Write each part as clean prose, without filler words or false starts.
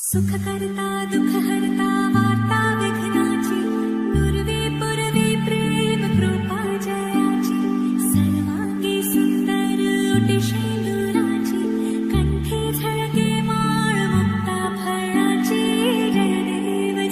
सुखकर्ता दुःखहर्ता वार्ता विघ्नाची पूर्वी पूर्वी प्रेम कृपा जयाची सर्वांगी सुंदर ओटी शेंदुराची कंठी झळके माळ मुक्ता फळाची जय देव।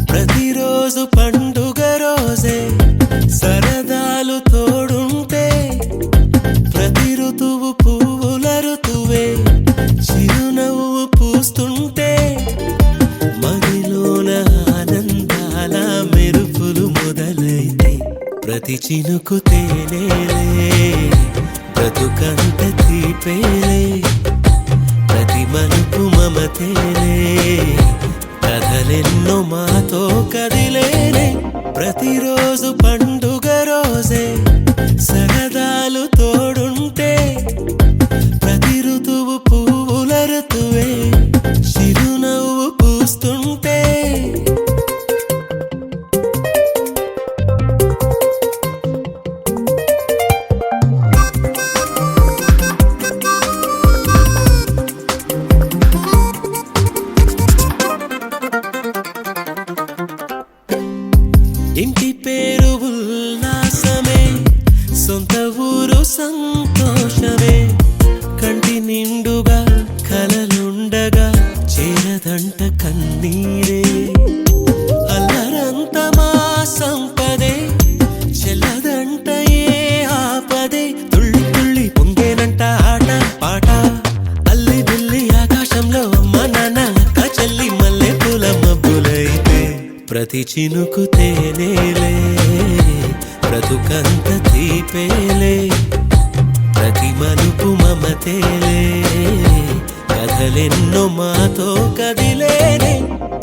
ప్రతిరోజు పండుగ రోజే సరదాలు తోడుంటే ప్రతి ఋతువు పువ్వుల ఋతువే చిరునవ్వు పూస్తుంటే మదిలోన ఆనందాల మెరుపులు మొదలైతే ప్రతి చినుకు తేనేలే బ్రతుకంత తీపేలే ప్రతి మలుపు మమతేలే కథలెన్నో మాతో కదిలేనే ప్రతిరోజు పండుగ రోజే సరదాలు తోడుంటే ప్రతి ఋతువు పువ్వుల ఋతువే చిరునవ్వు పూస్తుంటే ఇంటి పేరు ప్రతి చినుకు తేనేలే బ్రతుకంత తీపేలే ప్రతి మలుపు మమతేలే కథలెన్నో మాతో కదిలేనే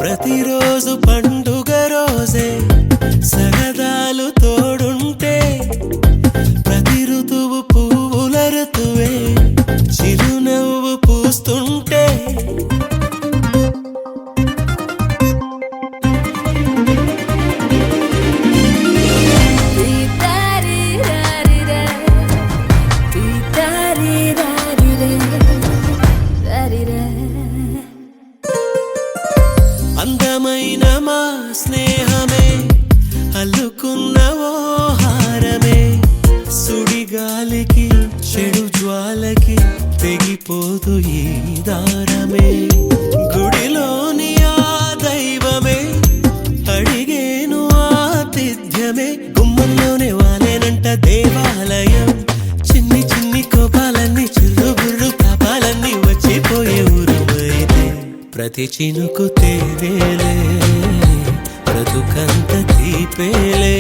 ప్రతిరోజు పండుగ రోజే సరదాలు తోడుంటే ప్రతి ఋతువు పువ్వుల ఋతువే చిరునవ్వు పూస్తుంటే అందమైన మా స్నేహమే అల్లుకున్న ఓ హారమే సుడిగాలికి చెడు జ్వాలకి తెగిపోదు ఈ దారమే గుడిలోని ఆ దైవమే అడిగేను ఆతిథ్యమే గుమ్మంలోనే వాలేనంట దేవాలయం చిన్ని చిన్ని కోపాలన్నీ చిల్లుబుర్రు తాపాలన్నీ వచ్చిపోయే ఊరుమైతే ప్రతి చినుకు తేనేలే బ్రతుకంత తీపేలే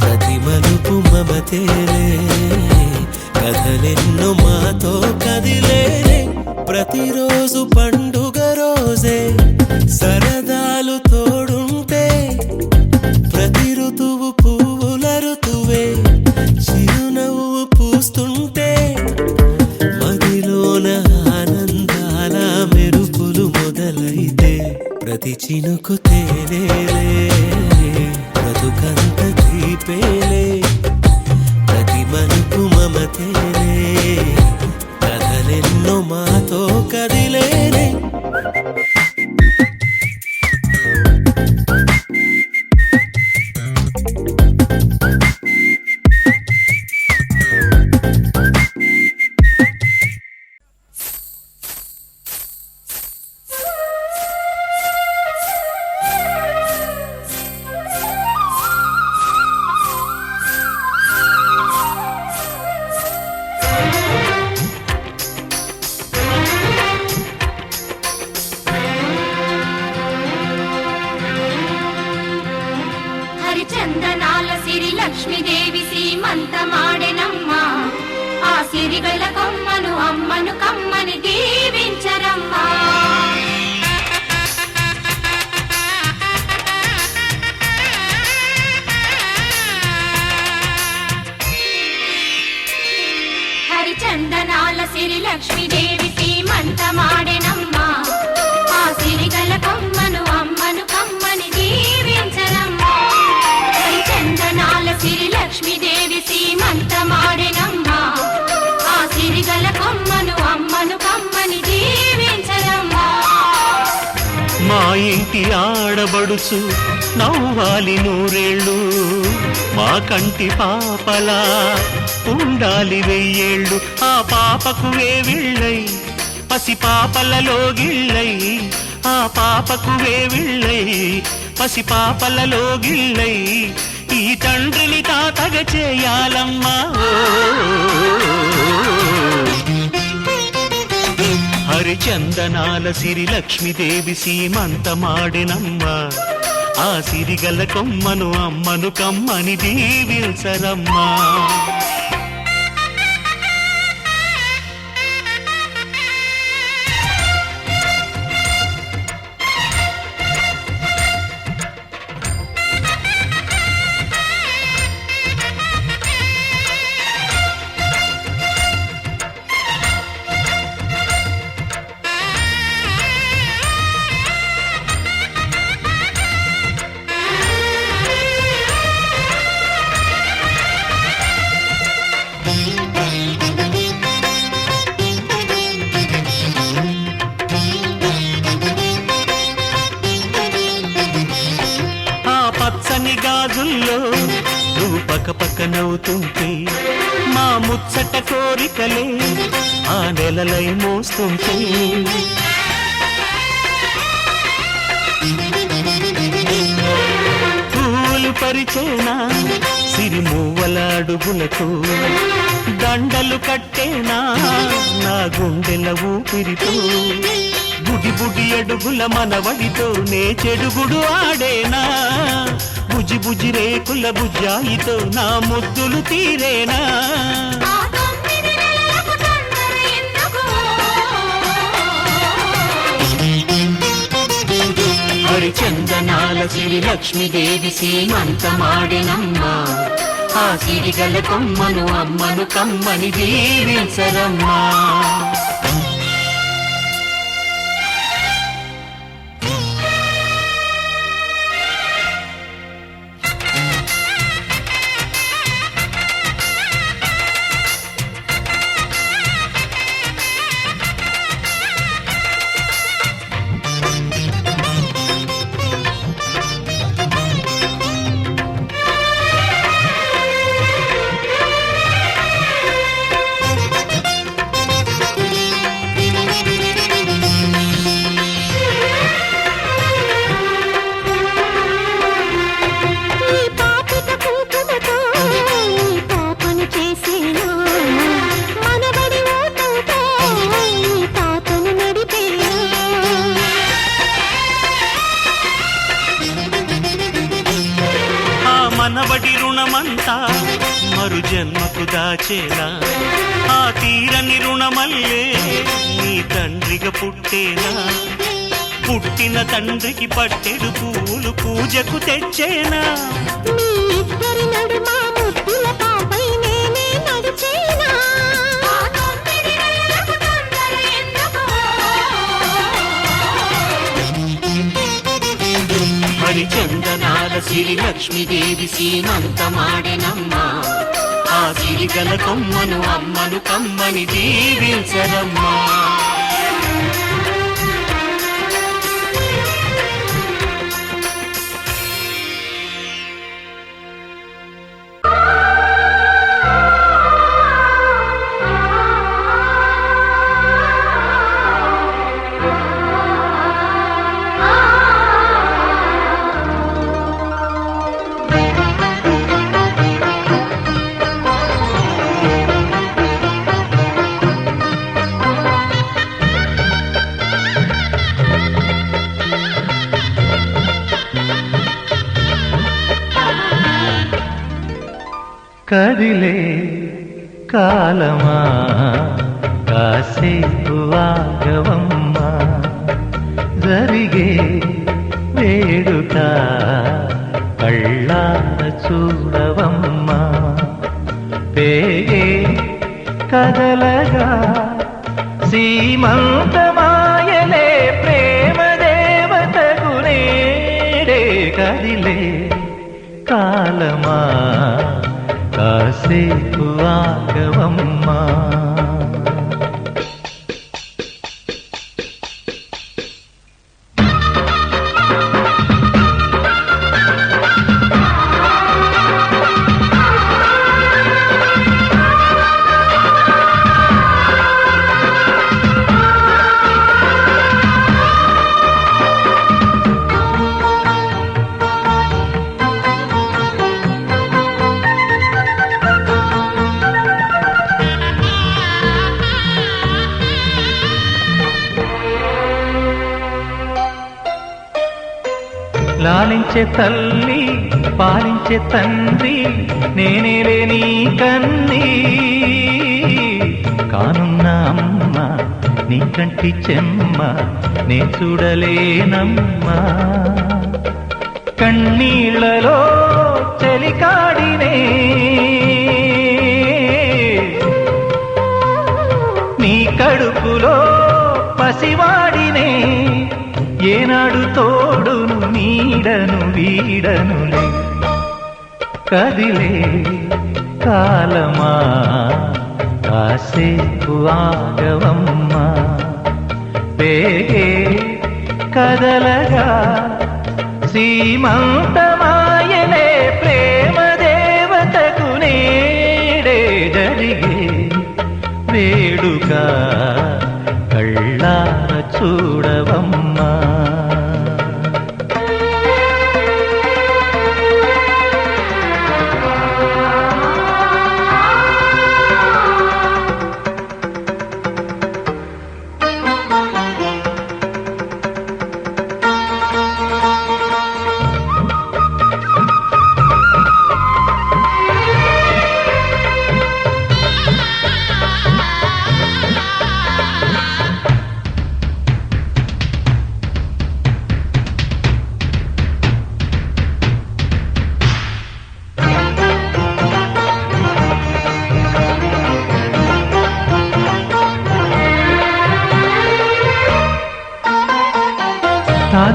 ప్రతి మలుపు మమతేలే కథలెన్నో మాతో కదిలేనే ప్రతిరోజు పండుగ రోజే సరదాలు తోడుంటే ప్రతి ఋతువు పువ్వుల ఋతువే చిరునవ్వు పూస్తుంటే మదిలోన ఆనందాల మెరుపులు మొదలైతే ప్రతి చినుకు తేనేలే బ్రతుకంత తీపేలే ప్రతి మలుపు మమతేలే కథలెన్నో మాతో కదిలేనే చందనాల సిరి లక్ష్మీదేవి సీమంతమాడెనమ్మా ఆ సిరిగల కొమ్మను అమ్మను కమ్మని దీవించరమ్మా హరిచందనాల సిరి లక్ష్మీదేవి సీమంతమాడెనమ్మా ఆ సిరిగల కొమ్మను అమ్మను కమ్మని దీవించరమ్మా చందనాల సిరి లక్ష్మీదేవి సీమంతమాడెనమ్మా ఆ సిరిగల కొమ్మను అమ్మను కమ్మని దీవించరమ్మా మా ఇంటి ఆడబడుచు నవ్వాలి నూరేళ్ళు మా కంటి పాపలా ఉండాలి వెయ్యేళ్ళు ఆ పాపకు వేవిళ్ళై పసి పాపలలో గిళ్ళై ఆ పాపకు వేవిళ్ళై పసి పాపలలో గిళ్ళై ఈ తండ్రిని తాతగ చేయాలమ్మా హరిచందనాల సిరి లక్ష్మీదేవి సీమంతమాడెనమ్మా ఆ సిరిగల కొమ్మను అమ్మను కమ్మని దీవించరమ్మా గాజుల్లో నువ్వు పక్క పక్క నవ్వుతుంటే మా ముచ్చట కోరికలే ఆ నెలలై మోస్తుంటే పూలు పరిచేనా సిరిమూవల అడుగులకు దండలు కట్టేనా నా గుండెల ఊపిరితో బుడి బుడి అడుగుల మనవడితో నే చెడుగుడు ఆడేనా బుజి బుజి రేకుల బుజ్జాయితో నా ముద్దులు తీరేనా ఆ 9 నెలలకు తొందర ఎందుకు హరిచందనాల సిరి లక్ష్మీదేవి సీమంతమాడినమ్మా ఆ సిరిగల కొమ్మను అమ్మను కమ్మని దీవించరమ్మా ఈ పాపిట కుంకుమతో ఈ పాపను చేసేనా మనబడి ఓటంతో ఈ తాతను నడిపేనా ఆ మనవడి రుణమంతా మరు జన్మకు దాచేలా ఆ తీరని రుణమల్లే నీ తండ్రిగా పుట్టేనా పుట్టిన తండ్రికి పట్టెడు పూలు పూజకు తెచ్చేనా మీ ఇద్దరి నడుమ ముద్దుల పాపై నేనే నడిచేనా ఆ 9 నెలలకు తొందర ఎందుకు హరిచందనాల సిరి లక్ష్మీదేవి సీమంతమాడినమ్మా ఆ సిరిగల కొమ్మను అమ్మను కమ్మని దీవించరమ్మా కదిలే కాలమా కాసేపు ఆగవమ్మా జరిగే వేడుక కళ్ళార చూడవమ్మా పేగే కదలగా సీమంతమాయలే ప్రేమ దేవతకు నేడే కదిలే కాలమా కాసేపు ఆగవమ్మా లాలించే తల్లి పాలించే తండ్రి నేనేలే నీ కన్ని కానున్న అమ్మ నీ కంటి చెమ్మ నే చూడలేనమ్మా కన్నీళ్లలో చెలికాడినే నీ కడుపులో పసివాడినే ఏనాడు తోడును నీడను వీడనులే కదిలే కాలమా కాసేపు ఆగవమ్మా పేగే కదలగా సీమంతమాయలే ప్రేమ దేవతకు నేడే జరిగే వేడుక కళ్ళార చూడవమ్మా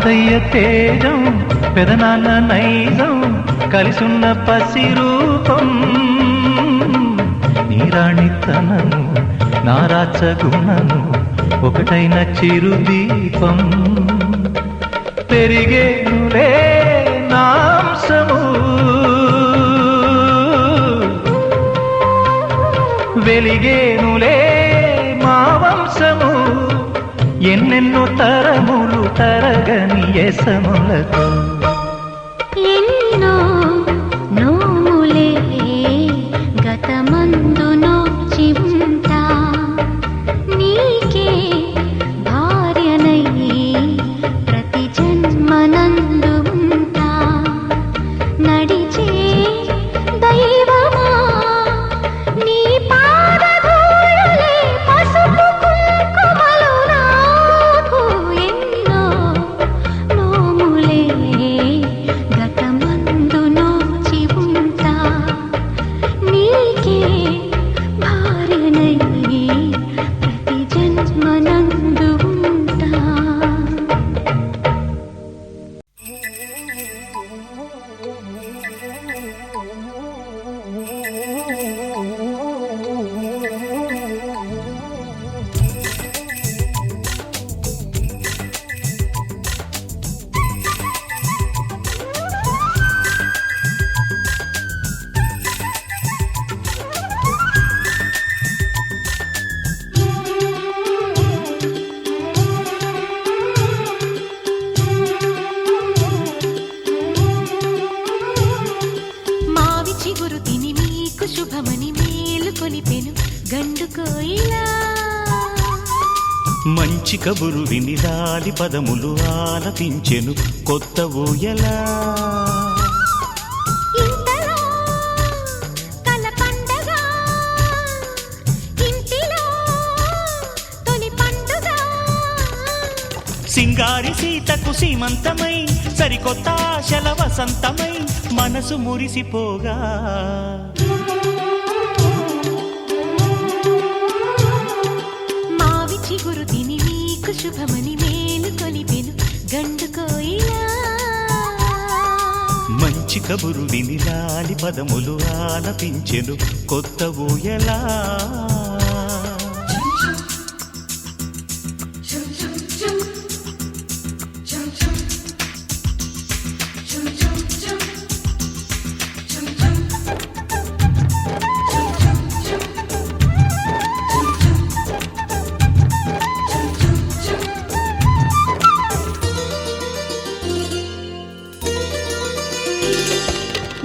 తాతయ్య తేజం పెదనాన్న నైజం కలిసున్న పసి రూపం నీ రాణితనము నా రాచగుణము ఒకటైన చిరుదీపం పెరిగేనులే నాంసము వెలిగేనులే మా వంశము ఎన్నెన్నో తరములు తరగని యసములతో ఎన్నో నోములే గతమందు నోచి ఉంటా నీకే భార్యనై ప్రతి జన్మనందు ఉంటా నడిచే దైవమా నీ పాదధూళులే పసుపు కుంకుమలు నాకు ఎన్నో నోములే గతమందు నోచి ఉంటా నీకే భార్యనై ప్రతి జన్మనందు ఉంటా మావి చిగురు తిని మీకు శుభమని మేలు కొలిపెను గండు కోయిలా మంచి కబురు విని రాలి పదములు ఆలపించెను కొత్త ఊయలా ఇంతలో కల పండగ ఇంటిలో తొలి పండుగ సింగారి సీతకు సీమంతమై సరికొత్త ఆశల వసంతమై మనసు మురిసిపోగా మావి చిగురు తిని మీకు శుభమని మేలు కొలిపెను గండు కోయిలా మంచి కబురు విని రాలి పదములు ఆలపించెను కొత్త ఊయలా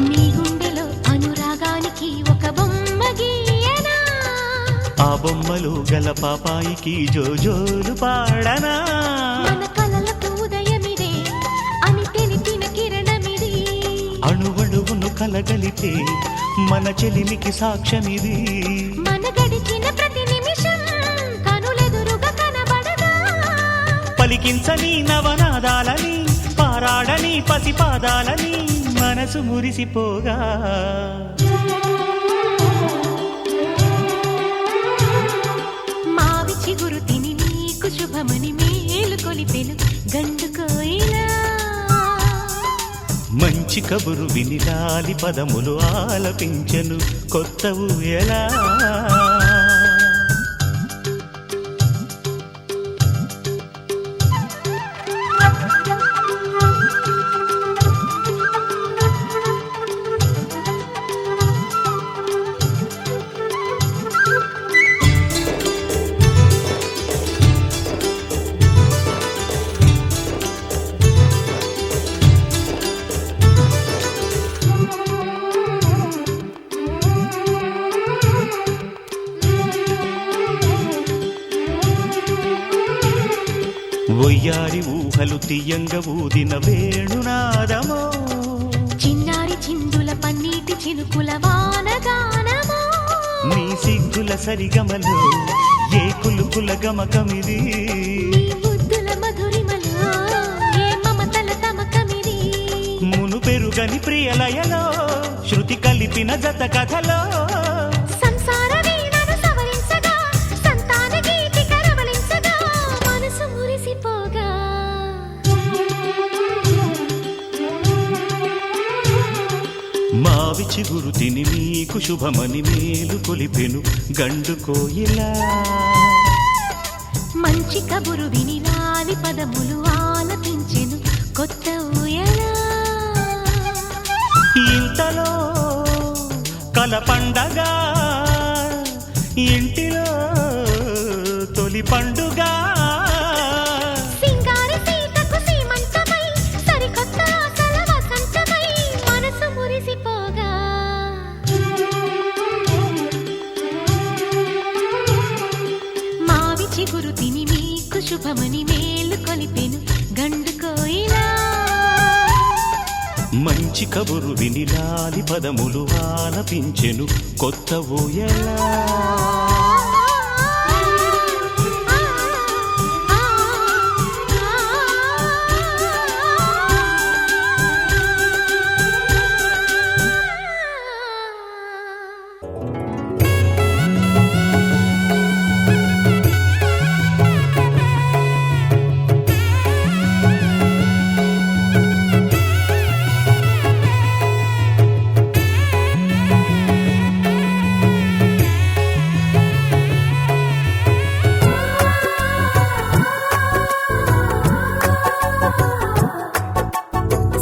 నీ గుండెలో అనురాగానికి ఒక బొమ్మ గీయనా ఆ బొమ్మలు గల పాపాయికి జోజోలు పాడనా మన కలలకు ఉదయమిదే అని తెలిపిన కిరణమిది అణువణువును కలగలితే మన చెలిమికి సాక్ష్యమిది మన గడిచిన ప్రతి నిమిషం కనులెదురుగా కనబడదా పలికించని నవనాదాలని పారాడని పసిపాదాలని మనసు మురిసిపోగా మావి చిగురు తిని నీకు శుభమని మేలు కొలిపెను గండు కోయిలా మంచి కబురు విని రాలి పదములు ఆలపించెను కొత్త ఊయలా ఒయ్యారి ఊహలు తీయంగ ఊదిన వేణునాదమో చిన్నారి చిందుల పన్నీటి చినుకుల వానగానమో నీ సిగ్గుల సరిగమలు ఏ కులుకుల గమకమిది నీ ముద్దుల మధురిమలో ఏ మమతల తమకమిది మును పెరుగని ప్రియలయలో శృతి కలిపిన జత కథలో సంసార వీణను సవరించగా సంతాన గీతిక రవళించగా మనసు మురిసిపోగా చిగురు తిని మీకు శుభమని మేలు కొలిపెను గండు కోయిలా మంచి కబురు విని లాలి పదములు ఆలపించెను కొత్త ఊయలా ఇంతలో కల పండగ ఇంటిలో తొలి పండుగ సింగారి సీతకు సీమంతమై సరికొత్త ఆశల వసంతమై మనసు మురిసిపోగా మావి చిగురు తిని మీకు శుభమని మేలు కొలిపెను గండు కోయిలా మంచి కబురు విని లాలి పదములు ఆలపించెను కొత్త ఊయలా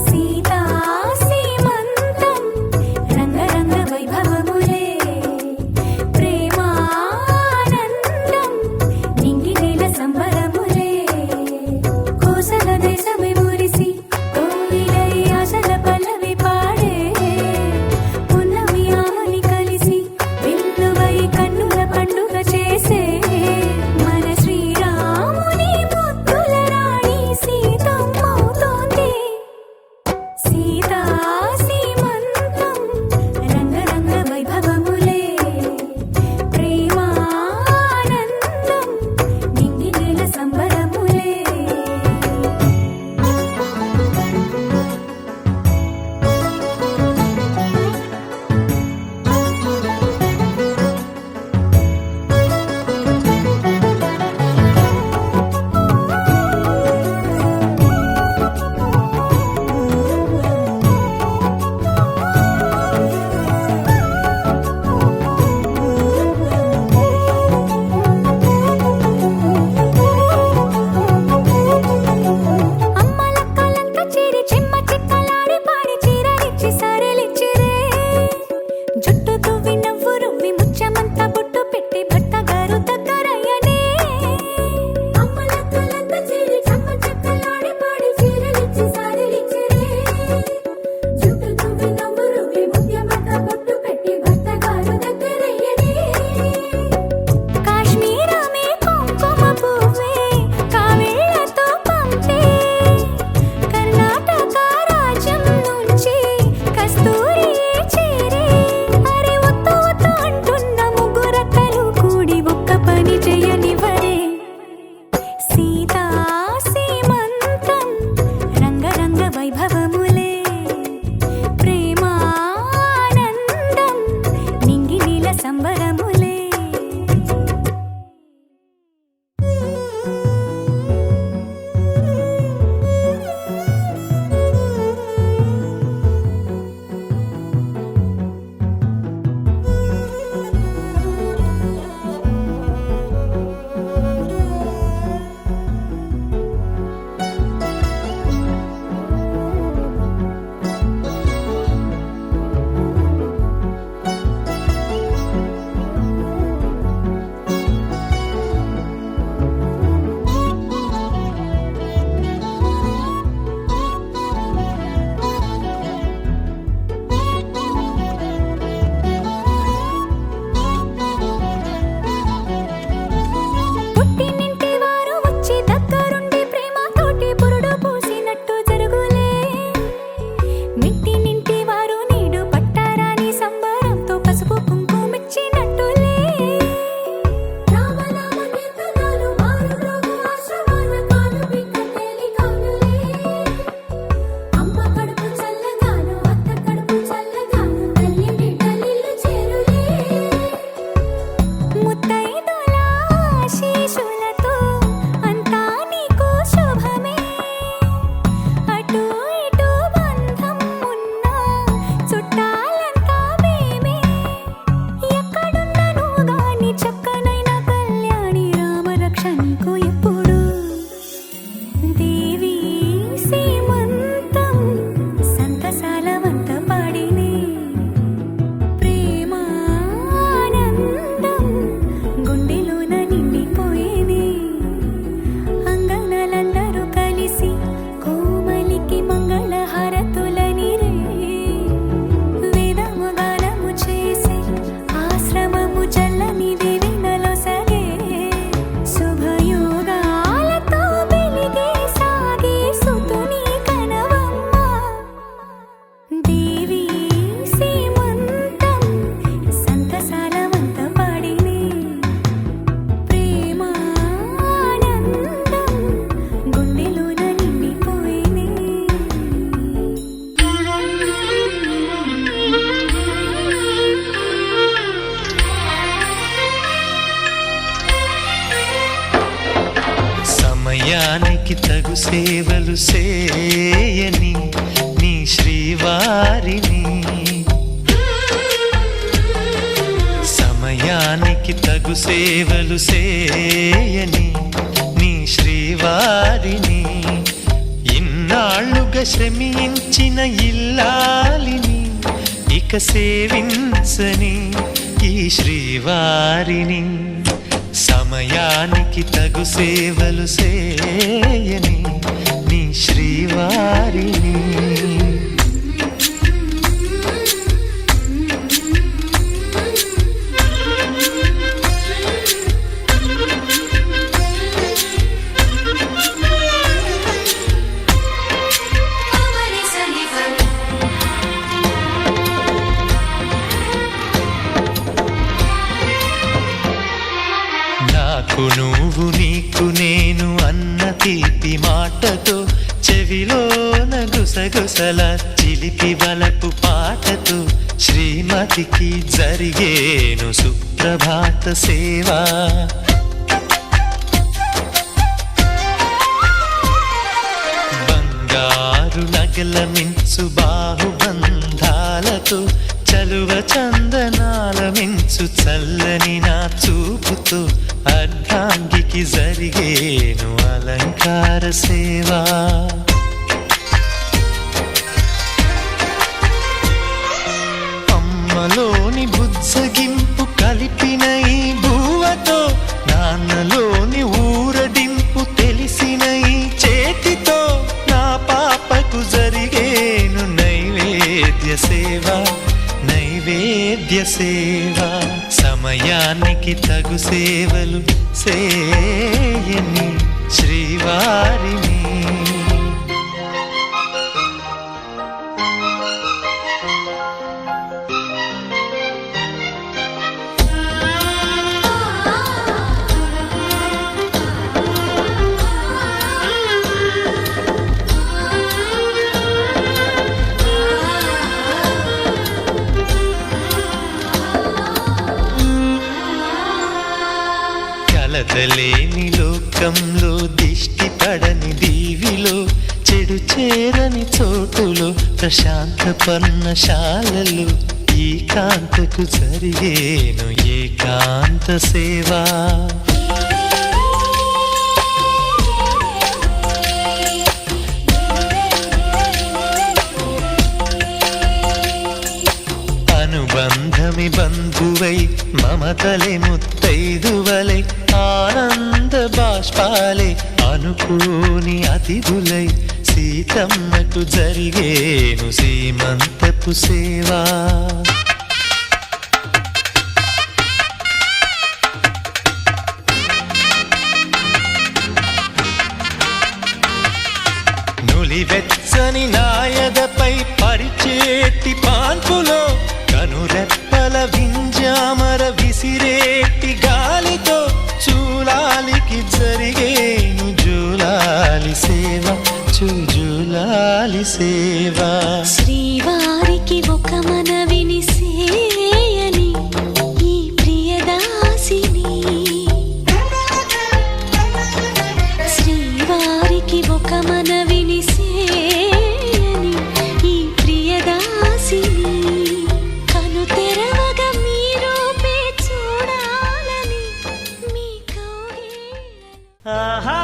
సీతా సీమంతం రంగరంగ వైభవములే ప్రేమానందం నింగి నేల సంబరములే కోసల దేశమే మురిసి కోయిలై ఆశల పల్లవి పాడే పున్నమి ఆమని కలిసి విల్లువై కన్నుల పండుగ చేసే మన శ్రీరాముని ముద్దుల రాణి సీతమ్మవుతోంది సీతా సీమంతం రంగరంగ వైభవములే ప్రేమానందం నింగి నేల సంబరములే అమ్మలక్కలంతా చేరి చెమ్మ చిక్కలాడి పాడి చీరలిచ్చి సరెలిచ్చిరే జుట్టు తువ్వి నవ్వు రువ్వి ముచ్చమంతా బొట్టు పెట్టి భర్త గారు దగ్గరయ్యనే అమ్మలక్కలంతా చేరి చెమ్మ చిక్కలాడి పాడి చీరలిచ్చి సరెలిచ్చిరే జుట్టు తువ్వి నవ్వు రువ్వి ముచ్చమంతా బొట్టు పెట్టి భర్త గారు దగ్గరయ్యనే కాశ్మీరమే కుంకుమ పువ్వే కావేళ్లతో పంపే కర్ణాటక రాజ్యం నుంచి కస్తూరి చేరే అరే ఒత్తు ఒత్తు అంటున్న ముగ్గురక్కలు కూడి ఒక్క పని చేయనివ్వరే సీతా సీమంతం రంగరంగ వైభవములే ప్రేమానందం నింగి నీల సంబరములే తగు సేవలు సేయని నీ శ్రీవారిని సమయానికి తగు సేవలు సేయని నీ శ్రీవారిని ఇన్నాళ్ళుగా శ్రమించిన ఇల్లాలిని ఇక సేవించని ఈ శ్రీవారిని సమయానికి తగు సేవలు సేయని నీ శ్రీవారిని నాకు నువ్వు నీకు నేను అన్న తీపి మాటతో చెవిలోన గుసగుసల చిలిపి వలపు పాటతో శ్రీమతికి జరిగేను సుప్రభాత సేవా బంగారు నగల మించు బాహుబంధాలతో చలువ చందనాల మించు చల్లని నా చూపుతో అర్ధాంగికి జరిగేను అలంకార సేవా అమ్మలోని బుజ్జగింపు కలిపిన ఈ బువ్వతో నాన్నలోని ఊరడింపు తెలిసిన ఈ చేతితో నా పాపకు జరిగేను నైవేద్య సేవ నైవేద్య సేవ సమయానికి తగు సేవలు సేయని శ్రీవారిని కలతలేని లోకంలో దిష్టి పడని దీవిలో చెడు చేరని చోటులో ప్రశాంత పర్ణశాలలో ఈ కాంతకు జరిగేను ఏకాంత సేవా అనుబంధమి బంధువై మమతలే ముత్తైదువలై ఆనంద బాష్పాలే అనుకోని అతిథులై సీతమ్మకు జరిగేను సీమంతపు సేవా నులివెచ్చని నాయదపై పరిచేటి పాన్పులో కనురెప్పల వింజామర విసిరేటి గాలితో చూలాలికి జరిగేను జూలాలి సేవ జూలాలి సేవ శ్రీవారికి ఒక మనవిని సేయని ఈ ప్రియదాసిని శ్రీవారికి ఒక మనవిని సేయని ఈ ప్రియదాసిని కను తెరవగా మీ రూపే చూడాలని మీ కౌగిళ్ళలో ఆహా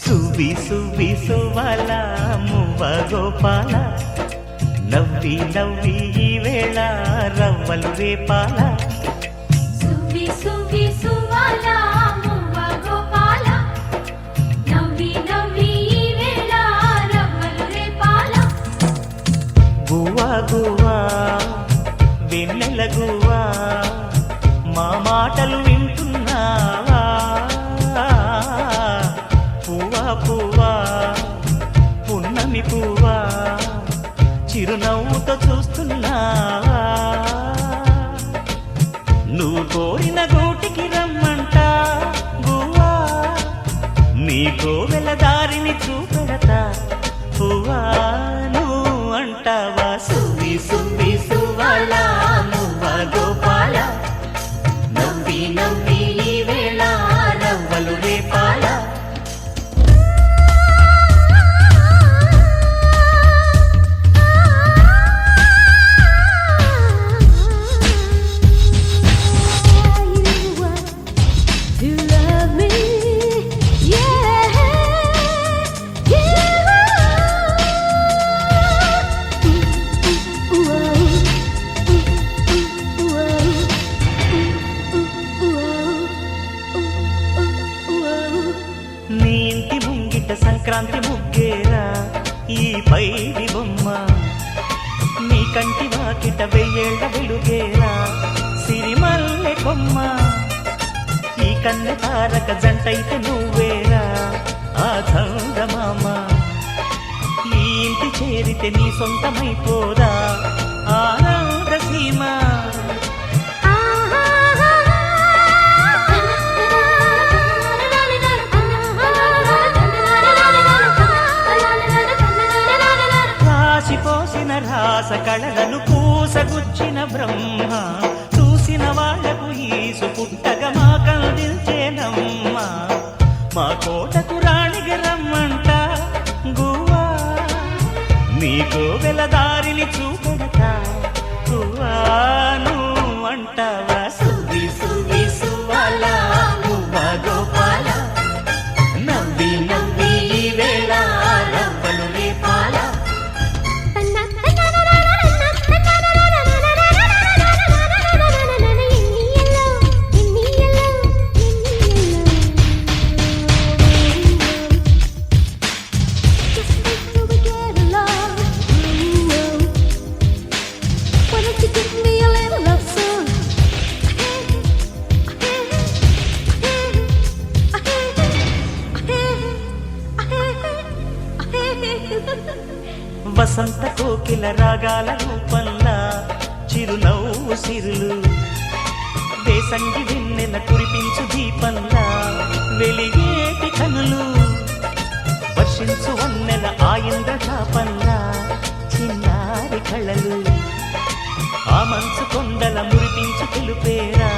సువి సువి సువల మువ్వ గోపాల నవ్వి నవ్వి ఈ వేళ రవ్వలు రేపాల సువి సువి సువాల మువ్వ గోపాల నవ్వి నవ్వి ఈ వేళ రవ్వలు రేపాల గువ్వా గువ్వా వెన్నెల గువ్వా మా మాటలు వింటున్నావా పువ్వా పువ్వా పున్నమి పువ్వా చిరునవ్వుతో చూస్తున్నావా నువ్వు కోరిన గూటికి రమ్మంట గువ్వా నీ కోవెల దారిని చూపెడతా పువ్వా నువ్వు అంట అంటావా సువ్వి సువ్వి సువ్వాల మువ్వ గోపాల నవ్వి నవ్వి ఈ వేళ రవ్వలు Repala You love me, yeah, yeah. నీ ఇంటి ముంగిట సంక్రాంతి ముగ్గేరా ఈ పైడి బొమ్మ నీ కంటి వాకిట వెయ్యేళ్ళ వెలుగేరా సిరిమల్లె కొమ్మ ఈ కన్నె తారక జంటైతే నువ్వేరా ఆ చందమామ ఈ ఇంటి చేరితే నీ సొంతమైపోదా ఆనంద సీమ రాసిపోసిన రాస కళలను పూసగుచ్చిన బ్రహ్మ చూసిన వాళ్లకు ఈసు పుట్టగా మా కందిల్చేనమ్మ మా కోటకు రాణికి రమ్మంట గువ్వా నీకు వెలదారిని చూపెడతా గువ్వాను అంటావా సువ్వి సువ్వి సువ్వాల మువ్వ గోపాల నవ్వి నవ్వి ఈ వేళ రవ్వలు రేపాల వసంత కోకిల రాగాల రూపంలా చిరునవ్వు సిరులు దేశంగి వెన్నెల కురిపించు దీపంలా వెలిగేటి కనులు వర్షించు వన్నెల ఆయంద్ర చాపంలా చిన్నారి కళలు ఆ మంచు కొండల మురిపించు తెలుపేరా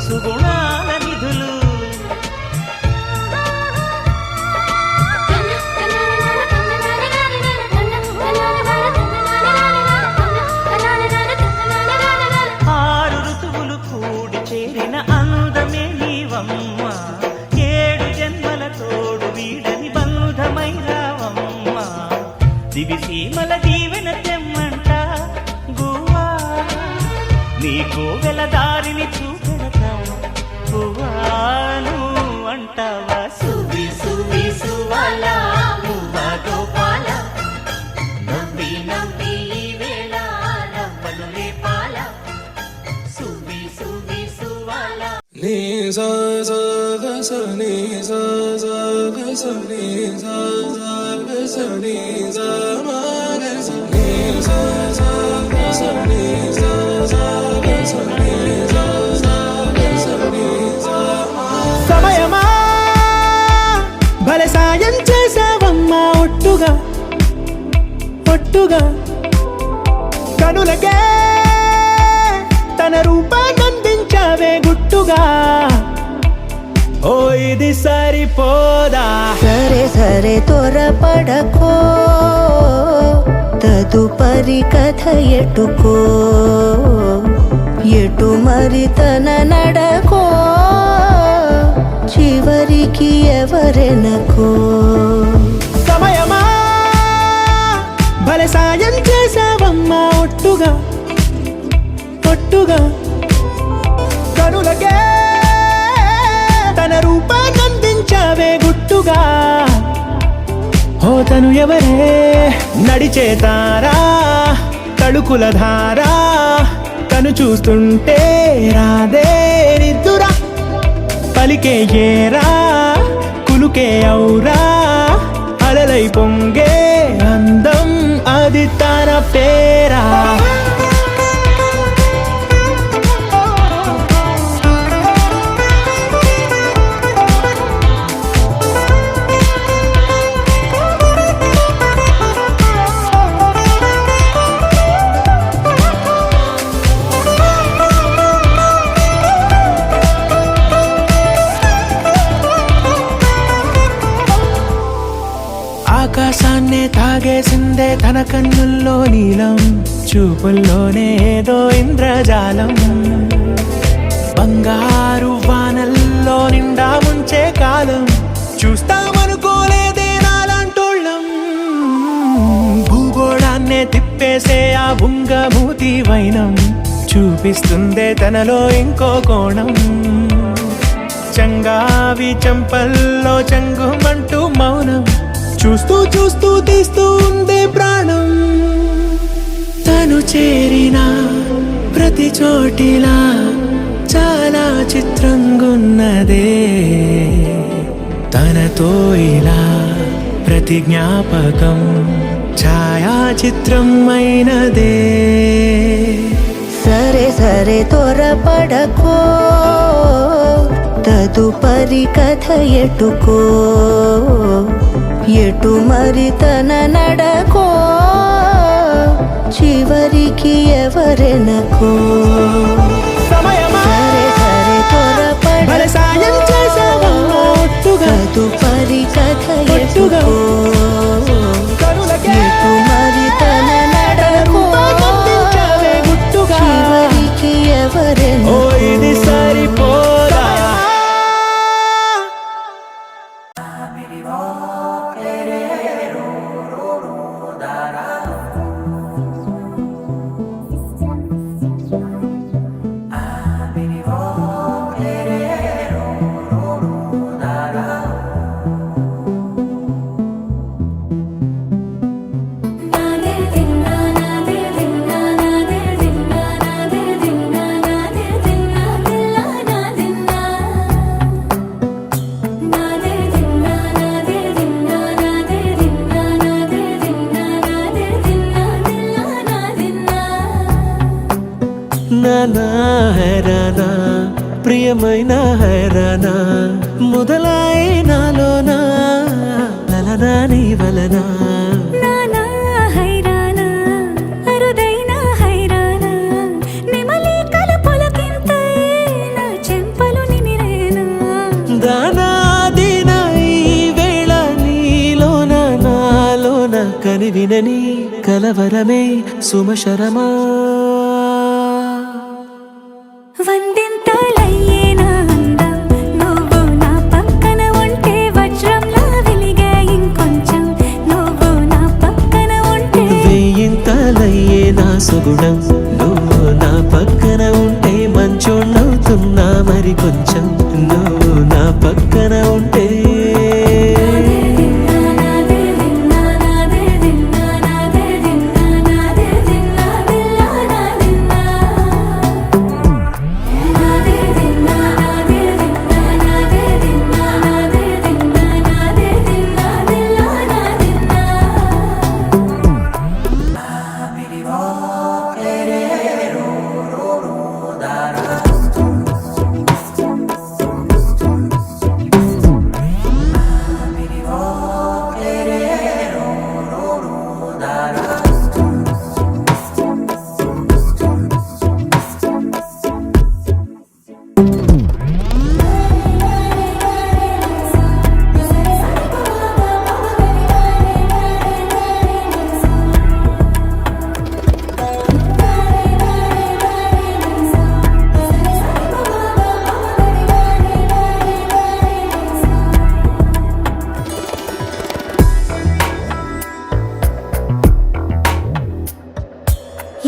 సుగుణాల నిధులు ఆరు ఋతువులు కూడి చేరిన అందమే నీవమ్మ ఏడు జన్మల తోడు వీడని బంధమై రావమ్మ దివిసీమల దీవెన తెమ్మంట గువ్వా నీకు వెలదారిని చూపెడతా గువ్వాను అంటావా సువ్వి సువ్వి సువ్వాల మువ్వ గోపాల నవ్వి నవ్వి ఈ వేళ రవ్వలు రేపాల సువ్వి సువ్వి సువ్వాల నీ సా సా గ స నీ సా సా గ స నీ సా సా గ స నీ సా మా గ స నీ సా సా గ స నీ సా సా గ స నీ సా సా గ స నీ సా మా సమయమా భలే సాయం చేసావమ్మా ఒట్టుగా ఒట్టుగా కనులకే తన రూపాన్నందించావే గుట్టుగా ఓ ఇది సరిపోదా సరే సరే త్వరపడకో తదుపరి కథ ఎటుకో ఎటు మరి తన నడకో చివరికి ఎవరెనకో సమయమా భలే సాయం చేసావమ్మా ఒట్టుగా ఒట్టుగా కనులకే తన రూపాన్నందించావే గుట్టుగా ఓ తను ఎవరే నడిచే తారా తడుకుల ధారా తను చూస్తుంటే రాదే నిద్దురా పలికే ఏరా కులుకే ఔరా అలలై పొంగే అందం అది తన పేరా తన కన్నుల్లో నీలం, చూపుల్లోనే ఏదో ఇంద్రజాలం. బంగారు వానల్లో నిండా ముంచే కాలం, చూస్తామనుకోలేదే నాలాంటోళ్ళం. భూగోళాన్నే తిప్పేసే ఆ బుంగమూతి వైనం, చూపిస్తుందే తనలో ఇంకో కోణం. చంగావి చంపల్లో చంగుమంటూ మౌనం, చూస్తూ చూస్తూ తీస్తూ ఉందే ప్రాణం. తను చేరిన ప్రతి చోటిలా చాలా చిత్రంగున్నదే, తనతో ఇలా ప్రతి జ్ఞాపకం ఛాయాచిత్రం అయినదే. సరే సరే త్వరపడకో, తదుపరి కథ ఎటుకో, ఎటు మరి తన నడకో, చివరికి ఎవరెనకో. సరే సరే త్వరపడకో, సాయం చేసావా ఒట్టుగా, తదుపరి కథ ఎటుకో, కరులకే ఎటు మరి తన నడకో, అందించావే గుట్టుగా. చివరికి ఓ ఎవరెనకో. ఇది సరిపోదా. నానా హైరానా ప్రియమైన హైరానా, మొదలాయి నాలోనా లలనా నీ వలనా. నానా హైరానా అరుదైన హైరానా, నెమలి కలుపులకింతై నా చెంపలు నిమిరేనా. దానాదిన ఈ వేళ నీలోన నాలోన కనివినని కలవరమే సుమశరమా. వందింతలయ్యేనా అందం, నువ్వు నా పక్కన ఉంటే వజ్రంలా వెలిగే ఇంకొంచెం, నువ్వు నా పక్కన ఉంటే. వేయింతలయ్యే నా సుగుణం, నువ్వు నా పక్కన ఉంటే మంచోళ్ళవుతున్నా మరి కొంచెం, నువ్వు నా పక్కన ఉంటే.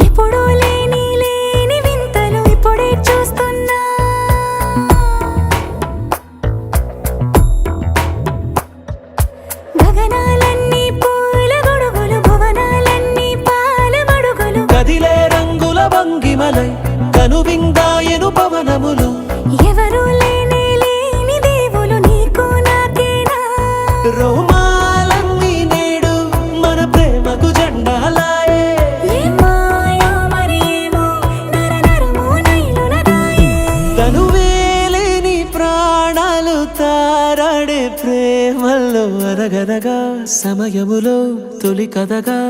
ఎప్పుడూ లేని లేని వింతలు ఇప్పుడే చూస్తున్నా, గగనాలన్నీ పూల గొడుగులు, భువనాలన్నీ పాల మడుగులు. కదిలే రంగుల భంగిమలై కనువిందాయను పవనములు, ఎవరూ లేని లేని దేవులు నీకు నాకేనా. రోమాలన్నీ నేడు మన ప్రేమకు జెండాలాయే. ఏ మాయో మరి ఏమో నరనరమో నైలున దాయే. తనువేలేని ప్రాణాలు తారాడే ప్రేమల్లో అరగనగా సమయములో తొలి కథగా.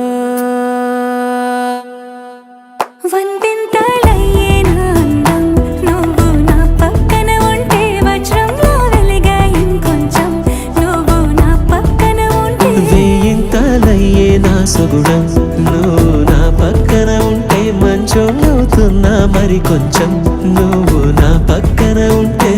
వందింతలయ్యేనా అందం, నువ్వు నా పక్కన ఉంటే వజ్రంలా వెలిగే ఇంకొంచెం, నువ్వు నా పక్కన ఉంటే. వేయింతలయ్యే నా సుగుణం, మరి కొంచెం నువ్వు నా పక్కన ఉంటే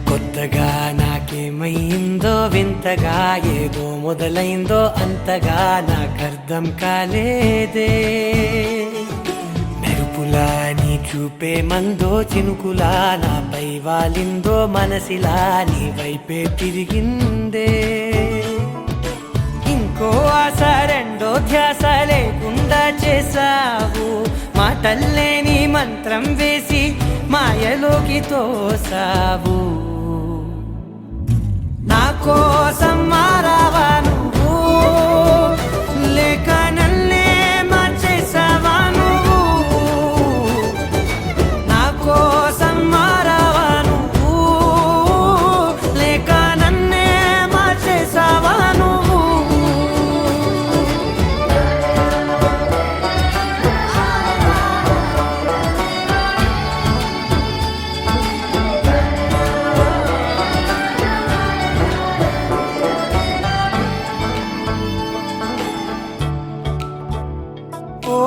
కొత్తగా నాకేమైందో వింతగా ఏదో మొదలైందో అంతగా నాకర్థం కాలేదే మెరుపులా నీ చూపే మందో చినుకులా నాపై వాలిందో మనసిలా నీ వైపే తిరిగిందే ఇంకో ఆశ రెండో ధ్యాస లేకుండా చేసావు మాటల్లేని మంత్రం వేసి మాయలోకి తోసావు నా కోసం మారావా నువ్వు లేక నన్నే మార్చేసావా నువ్వు నా కోసం మారావా నువ్వు లేక నన్నే మార్చేసావా నువ్వు ఓ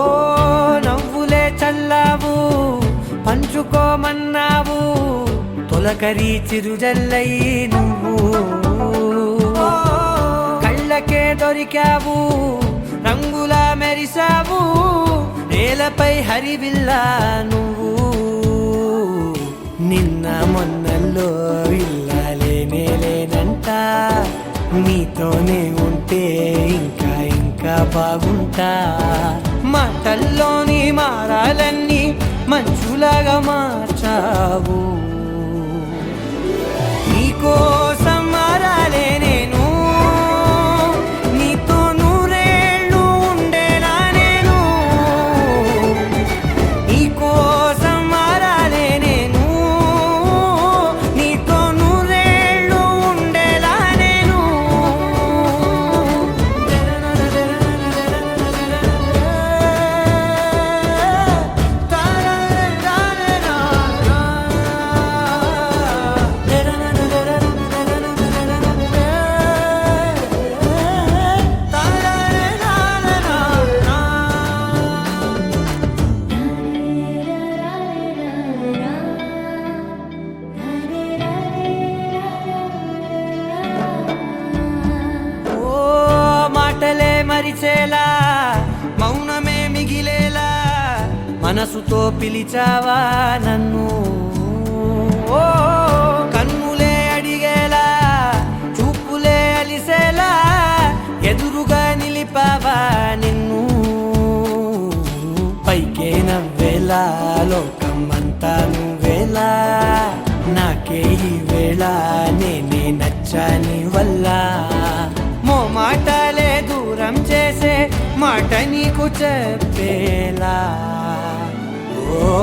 నవ్వులే చల్లావు పంచుకోమన్నావు తొలకరి చిరుజల్లై నువ్వు కళ్ళకే దొరికావు రంగులా మెరిసావు నేలపై హరివిల్లా నువ్వు నిన్న మొన్నల్లో ఇల్లాలేనే లేనంట నీతోనే ఉంటే ఇంకా ఇంకా బాగుంటా మాటల్లోని మారాలన్నీ మంచులాగా మార్చావు నీకోసం మారాలే నేను నీతో నూరేళ్ళు ఉండేలా నేను నీకోసం మారాలే నేను నీతో నూరేళ్ళు ఉండేలా నేను ఓ మాటలే మరిచేలా మౌనమే మిగిలేలా మనసుతో పిలిచావా నన్ను ఓ కన్నులే అడిగేలా చూపులే అలిసేలా ఎదురుగా నిలిపావా నిన్ను పైకే నవ్వేలా లోకమంతా నువ్వేలా నాకే ఈ వేళ నేనే నచ్చాని వల్ల మాటలే దూరం చేసే మాట నీకు చెప్పేలా ఓ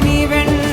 నీ వెంట